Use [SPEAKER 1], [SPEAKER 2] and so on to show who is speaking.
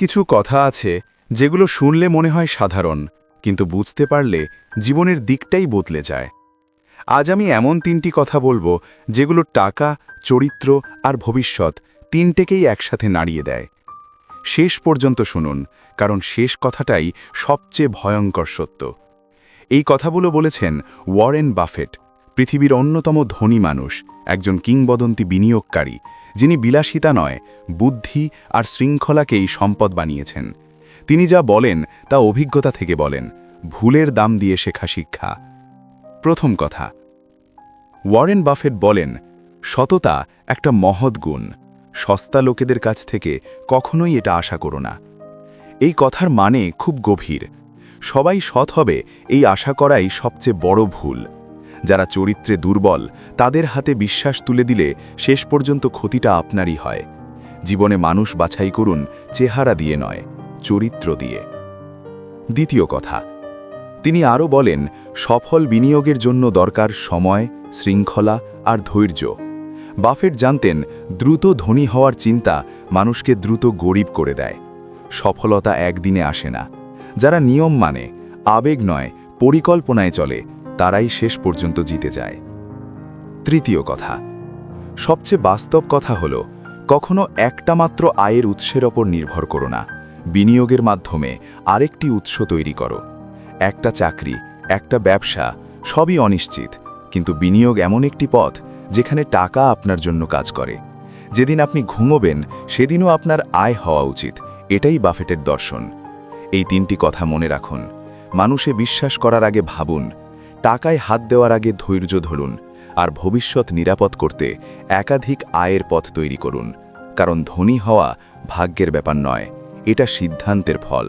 [SPEAKER 1] কিছু কথা আছে যেগুলো শুনলে মনে হয় সাধারণ, কিন্তু বুঝতে পারলে জীবনের দিকটাই বদলে যায়। আজ আমি এমন 3টি কথা বলবো যেগুলো টাকা, চরিত্র আর ভবিষ্যৎ তিনটেকেই একসাথে নাড়িয়ে দেয়। শেষ পর্যন্ত শুনুন, কারণ শেষ কথাটাই সবচেয়ে ভয়ঙ্কর সত্য। এই কথাগুলো বলেছেন ওয়ারেন বাফেট, পৃথিবীর অন্যতম ধনী মানুষ, একজন কিংবদন্তি বিনিয়োগকারী, যিনি বিলাসিতা নয়, বুদ্ধি আর শৃঙ্খলাকেই সম্পদ বানিয়েছেন। তিনি যা বলেন তা অভিজ্ঞতা থেকে বলেন, ভুলের দাম দিয়ে শেখা শিক্ষা। প্রথম কথা, ওয়ারেন বাফেট বলেন, সততা একটা মহৎ গুণ। সস্তা লোকেদের কাছ থেকে কখনোই এটা আশা করো না। এই কথার মানে খুব গভীর। সবাই সৎ হবে এই আশা করাই সবচেয়ে বড় ভুল। যারা চরিত্রে দুর্বল তাদের হাতে বিশ্বাস তুলে দিলে শেষ পর্যন্ত ক্ষতিটা আপনারই হয়। জীবনে মানুষ বাছাই করুন চেহারা দিয়ে নয়, চরিত্র দিয়ে। দ্বিতীয় কথা, তিনি আরও বলেন, সফল বিনিয়োগের জন্য দরকার সময়, শৃঙ্খলা আর ধৈর্য। বাফেট জানতেন দ্রুত ধনী হওয়ার চিন্তা মানুষকে দ্রুত গরিব করে দেয়। সফলতা একদিনে আসে না। যারা নিয়ম মানে, আবেগ নয়, পরিকল্পনায় চলে, তারাই শেষ পর্যন্ত জিতে যায়। তৃতীয় কথা, সবচেয়ে বাস্তব কথা হলো, কখনো একটা মাত্র আয়ের উৎসের ওপর নির্ভর করো না। বিনিয়োগের মাধ্যমে আরেকটি উৎস তৈরি করো। একটা চাকরি, একটা ব্যবসা, সবই অনিশ্চিত, কিন্তু বিনিয়োগ এমন একটি পথ যেখানে টাকা আপনার জন্য কাজ করে। যেদিন আপনি ঘুমোবেন সেদিনও আপনার আয় হওয়া উচিত, এটাই বাফেটের দর্শন। এই 3টি কথা মনে রাখুন। মানুষে বিশ্বাস করার আগে ভাবুন, টাকায় হাত দেওয়ার আগে ধৈর্য ধরুন, আর ভবিষ্যৎ নিরাপদ করতে একাধিক আয়ের পথ তৈরি করুন। কারণ ধনী হওয়া ভাগ্যের ব্যাপার নয়, এটা সিদ্ধান্তের ফল।